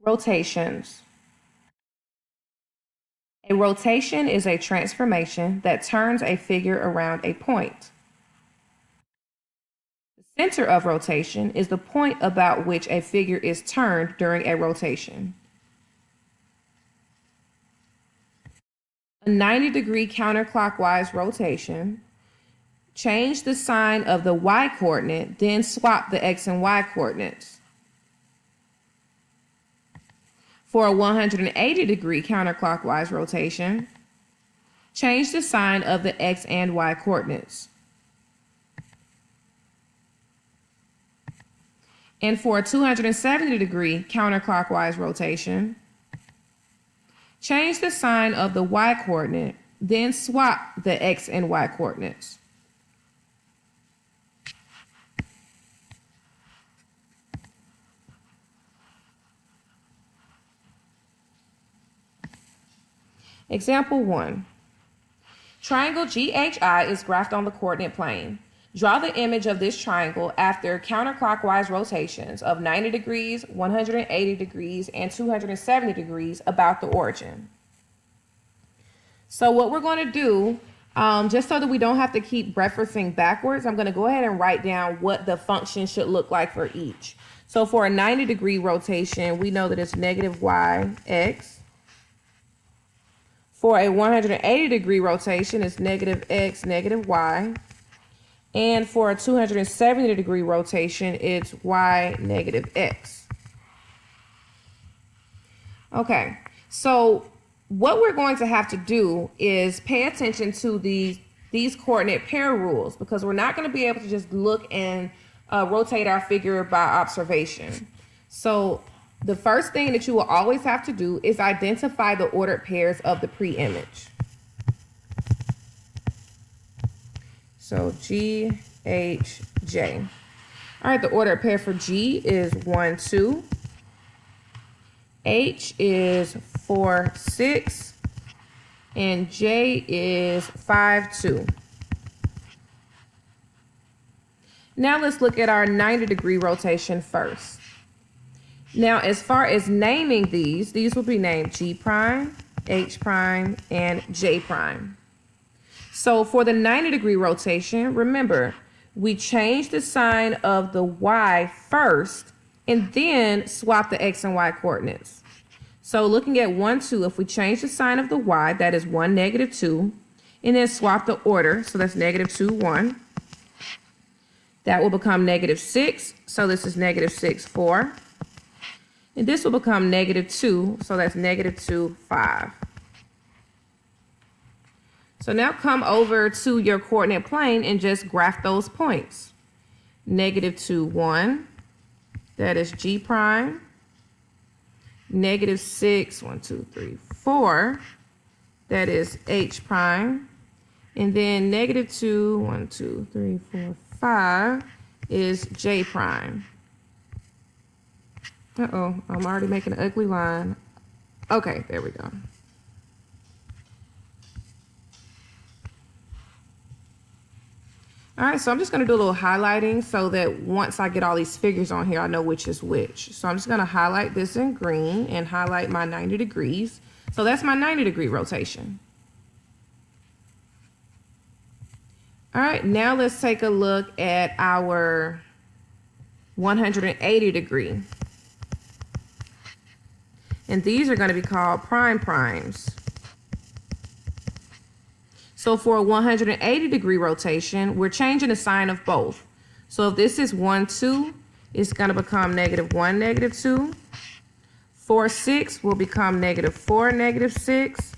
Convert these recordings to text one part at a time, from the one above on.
Rotations. A rotation is a transformation that turns a figure around a point. The center of rotation is the point about which a figure is turned during a rotation. A 90-degree counterclockwise rotation. Change the sign of the y-coordinate, then swap the x and y coordinates. For a 180-degree counterclockwise rotation, change the sign of the x and y coordinates. And for a 270-degree counterclockwise rotation, change the sign of the y coordinate, then swap the x and y coordinates. Example 1. Triangle GHI is graphed on the coordinate plane. Draw the image of this triangle after counterclockwise rotations of 90 degrees, 180 degrees, and 270 degrees about the origin. So what we're going to do, just so that we don't have to keep referencing backwards, I'm going to go ahead and write down what the function should look like for each. So for a 90-degree rotation, we know that it's negative yx. For a 180-degree rotation, it's negative x, negative y. And for a 270-degree rotation, it's y, negative x. Okay, so what we're going to have to do is pay attention to these coordinate pair rules, because we're not going to be able to just look and rotate our figure by observation. So the first thing that you will always have to do is identify the ordered pairs of the pre-image. So G, H, J. All right, the ordered pair for G is 1, 2. H is 4, 6. And J is 5, 2. Now let's look at our 90-degree rotation first. Now, as far as naming these will be named G prime, H prime, and J prime. So for the 90-degree rotation, remember, we change the sign of the y first and then swap the x and y coordinates. So looking at 1, 2, if we change the sign of the y, that is 1, negative 2, and then swap the order, so that's negative 2, 1. That will become negative 6, so this is negative 6, 4. And this will become negative 2, so that's negative 2, 5. So now come over to your coordinate plane and just graph those points. Negative 2, 1, that is G prime. Negative 6, 1, 2, 3, 4, that is H prime. And then negative 2, 1, 2, 3, 4, 5 is J prime. Uh-oh, I'm already making an ugly line. Okay, there we go. All right, so I'm just going to do a little highlighting so that once I get all these figures on here, I know which is which. So I'm just going to highlight this in green and highlight my 90 degrees. So that's my 90-degree rotation. All right, now let's take a look at our 180-degree. And these are going to be called prime primes. So for a 180-degree rotation, we're changing the sign of both. So if this is 1, 2, it's going to become negative 1, negative 2. 4, 6 will become negative 4, negative 6.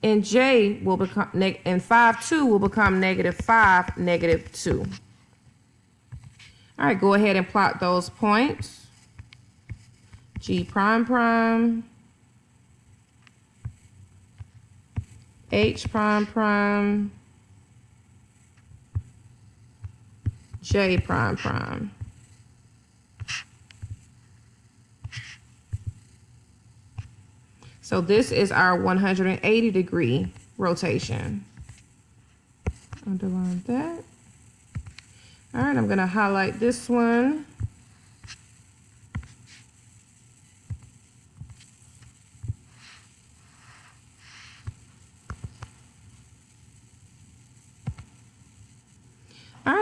And J will become, and 5, 2 will become negative 5, negative 2. All right, go ahead and plot those points. G prime prime, H prime prime, J prime prime. So this is our 180-degree rotation. Underline that. All right, I'm going to highlight this one.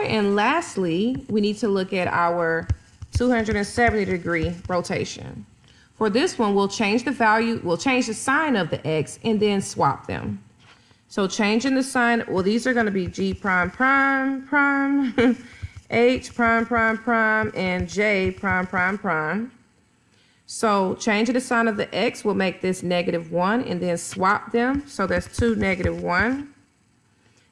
right, and lastly, we need to look at our 270-degree rotation. For this one, we'll change the sign of the x and then swap them. So changing the sign, well, these are going to be G prime prime prime, H prime prime prime, and J prime prime prime. So changing the sign of the x will make this -1 and then swap them. So that's 2 -1.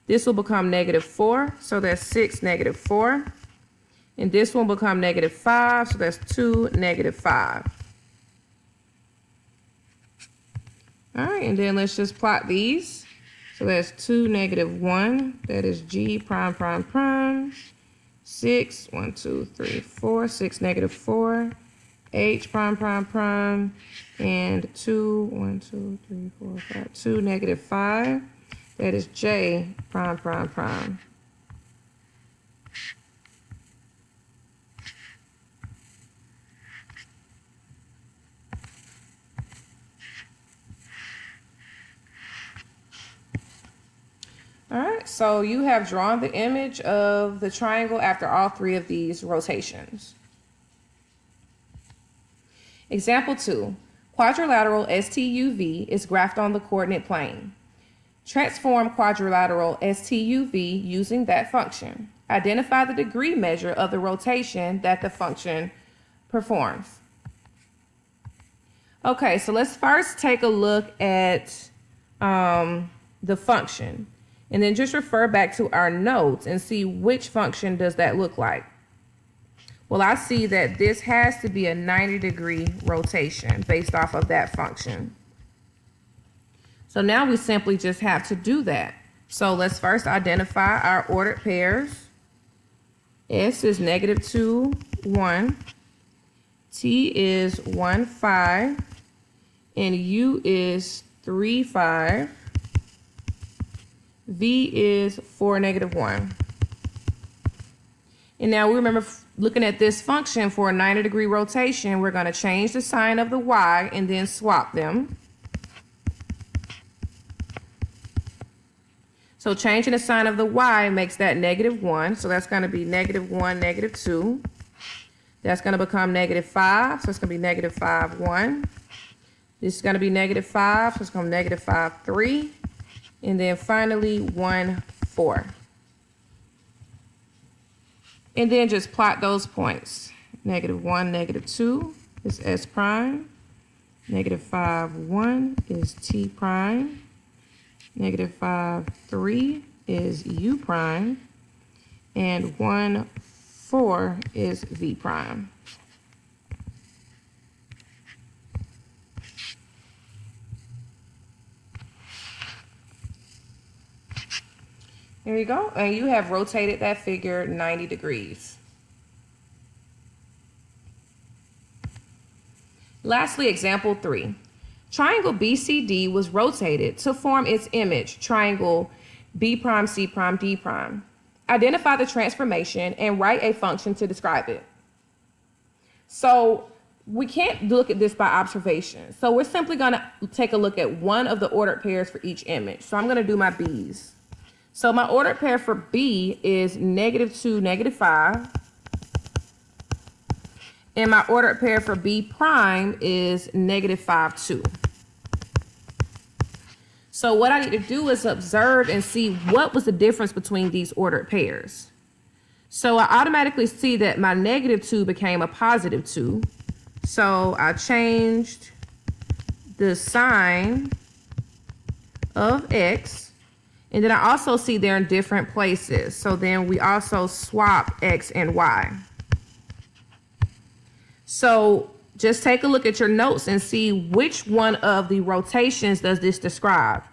This will become -4, so that's 6 -4. And this one will become -5, so that's 2 -5. All right, and then let's just plot these. So that's 2 -1, that is G prime prime prime. 6, 1, 2, 3, 4, 6 -4, H prime prime prime, and 2, 1, 2, 3, 4, 5, 2 -5. That is J prime prime prime. All right, so you have drawn the image of the triangle after all three of these rotations. Example 2, quadrilateral STUV is graphed on the coordinate plane. Transform quadrilateral STUV using that function. Identify the degree measure of the rotation that the function performs. Okay, so let's first take a look at the function. And then just refer back to our notes and see which function does that look like. Well, I see that this has to be a 90-degree rotation based off of that function. So now we simply just have to do that. So let's first identify our ordered pairs. S is -2, 1. T is 1, 5. And U is 3, 5. V is 4, -1. And now we remember looking at this function for a 90-degree rotation, we're going to change the sign of the y and then swap them. So changing the sign of the y makes that -1. So that's going to be -1, -2. That's going to become -5. So it's going to be -5, 1. This is going to be -5. So it's going to be -5, 3. And then finally 1, 4. And then just plot those points. -1, -2 is S prime. -5, 1 is T prime. -5, 3 is U prime. And 1, 4 is V prime. There you go. And you have rotated that figure 90 degrees. Lastly, example 3. Triangle BCD was rotated to form its image, triangle B prime, C prime, D prime. Identify the transformation and write a function to describe it. So we can't look at this by observation. So we're simply going to take a look at one of the ordered pairs for each image. So I'm going to do my B's. So my ordered pair for B is -2, -5. And my ordered pair for B prime is -5, 2. So what I need to do is observe and see what was the difference between these ordered pairs. So I automatically see that my -2 became a +2. So I changed the sign of X. And then I also see they're in different places. So then we also swap X and Y. So just take a look at your notes and see which one of the rotations does this describe.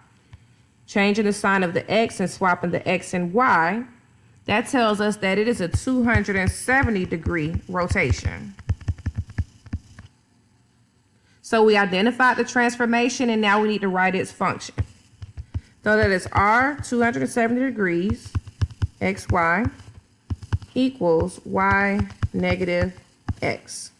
Changing the sign of the X and swapping the X and Y, that tells us that it is a 270-degree rotation. So we identified the transformation and now we need to write its function. So that is R 270 degrees, XY equals Y - X.